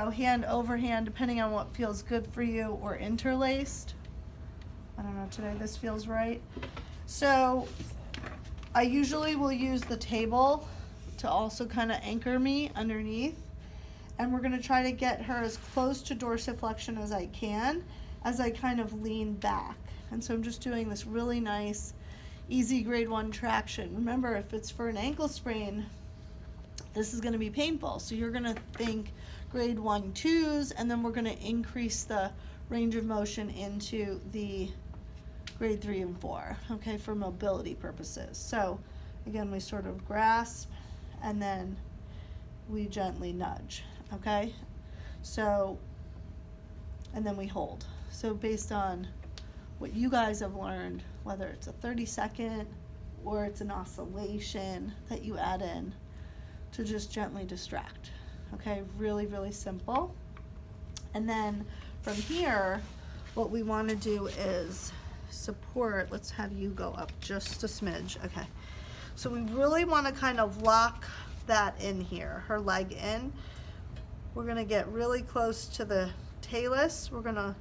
Hand over hand, depending on what feels good for you, or interlaced. I don't know, today this feels right. So I usually will use the table to also kind of anchor me underneath. And we're going to try to get her as close to dorsiflexion as I can as I kind of lean back. And so I'm just doing this really nice, easy grade 1 traction. Remember, if it's for an ankle sprain, this is going to be painful. So you're going to think grade 1, 2s, and then we're going to increase the range of motion into the grade 3 and 4, okay, for mobility purposes. So again, we sort of grasp and then we gently nudge, okay? So, and then we hold. So based on what you guys have learned, whether it's a 30-second or it's an oscillation that you add in to just gently distract, okay? Really, really simple. And then from here, what we want to do is support. Let's have you go up just a smidge, okay? So we really want to kind of lock that in here, her leg in. We're going to get really close to the talus. We're going to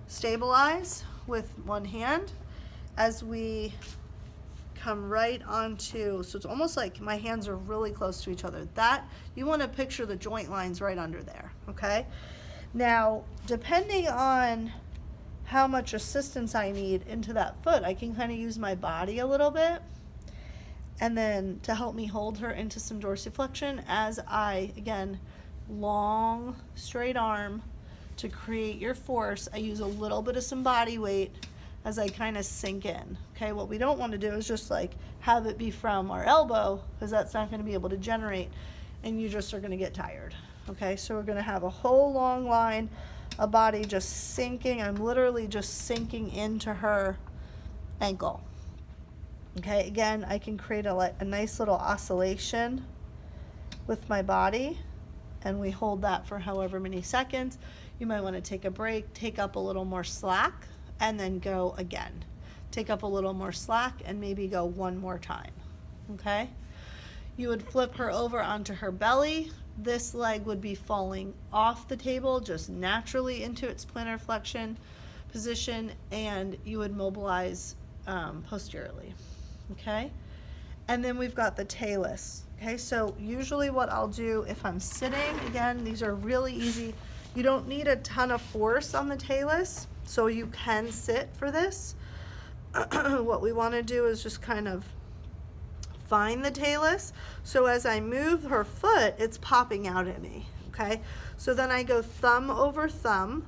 stabilize with one hand as we come right onto, so it's almost like my hands are really close to each other. That, you want to picture the joint lines right under there, okay? Now, depending on how much assistance I need into that foot, I can kind of use my body a little bit and then to help me hold her into some dorsiflexion as I, again, long, straight arm to create your force. I use a little bit of some body weight as I kind of sink in, okay? What we don't want to do is just like have it be from our elbow, because that's not going to be able to generate and you just are going to get tired, okay? So we're going to have a whole long line, a body just sinking. I'm literally just sinking into her ankle, okay? Again, I can create a nice little oscillation with my body, and we hold that for however many seconds. You might want to take a break, take up a little more slack, and then go again. Take up a little more slack and maybe go one more time, okay? You would flip her over onto her belly. This leg would be falling off the table just naturally into its plantar flexion position, and you would mobilize posteriorly, okay? And then we've got the talus, okay? So usually what I'll do if I'm sitting, again, these are really easy. You don't need a ton of force on the talus, so you can sit for this. What we want to do is just kind of find the talus. So as I move her foot, it's popping out at me, okay? So then I go thumb over thumb,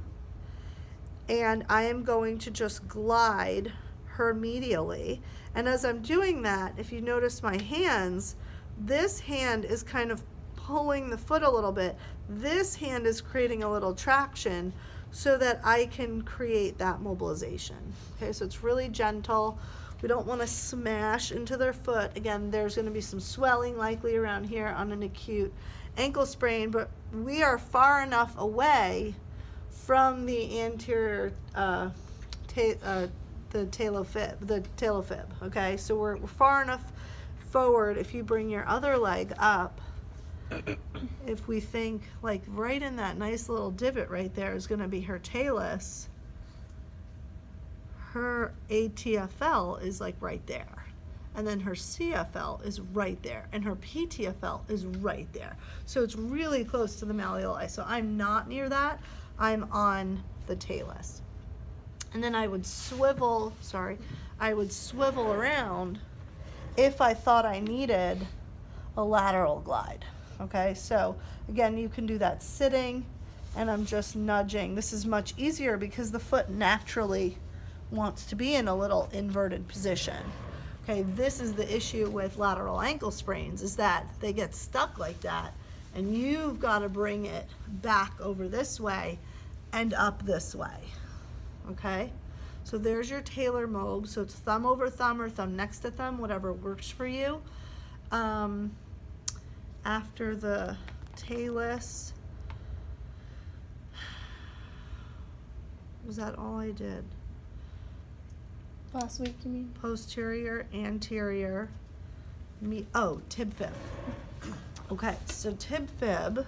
and I am going to just glide her medially. And as I'm doing that, if you notice my hands, this hand is kind of pulling the foot a little bit. This hand is creating a little traction so that I can create that mobilization. Okay, so it's really gentle. We don't want to smash into their foot. Again, there's going to be some swelling likely around here on an acute ankle sprain, but we are far enough away from the anterior the talofib, okay? So we're far enough forward. If you bring your other leg up, if we think like right in that nice little divot right there is going to be her talus, her ATFL is like right there, and then her CFL is right there, and her PTFL is right there. So it's really close to the malleoli. So I'm not near that, I'm on the talus. And then I would swivel around if I thought I needed a lateral glide. Okay, so again, you can do that sitting, and I'm just nudging. This is much easier because the foot naturally wants to be in a little inverted position. Okay, this is the issue with lateral ankle sprains, is that they get stuck like that, and you've got to bring it back over this way and up this way. Okay, so there's your talar mob. So it's thumb over thumb or thumb next to thumb, whatever works for you. After the talus, was that all I did? Last week, you mean? Posterior, anterior, tib fib. Okay, so tib fib,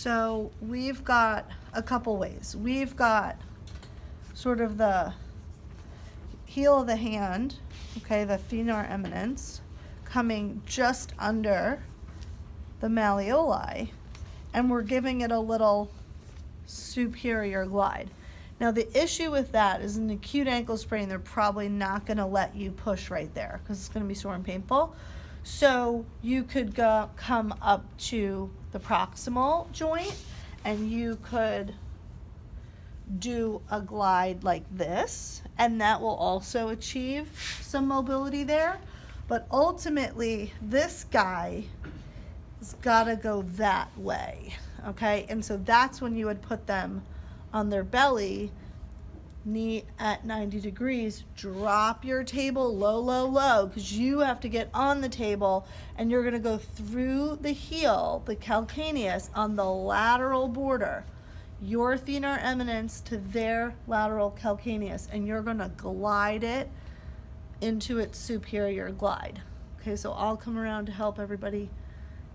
So we've got a couple ways. We've got sort of the heel of the hand, okay, the thenar eminence, coming just under the malleoli, and we're giving it a little superior glide. Now the issue with that is in an acute ankle sprain, they're probably not going to let you push right there because it's going to be sore and painful. So you could come up to the proximal joint and you could do a glide like this, and that will also achieve some mobility there. But ultimately, this guy has got to go that way, okay? And so that's when you would put them on their belly, knee at 90 degrees, drop your table low, low, low, because you have to get on the table, and you're going to go through the heel, the calcaneus, on the lateral border, your thenar eminence to their lateral calcaneus, and you're going to glide it into its superior glide. Okay, so I'll come around to help everybody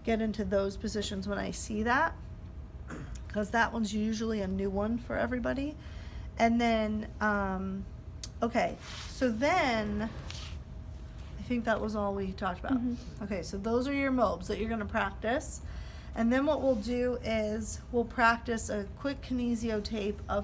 get into those positions when I see that, because that one's usually a new one for everybody. And then, okay, so then I think that was all we talked about. Mm-hmm. Okay, so those are your mobs that you're going to practice. And then what we'll do is we'll practice a quick kinesio tape of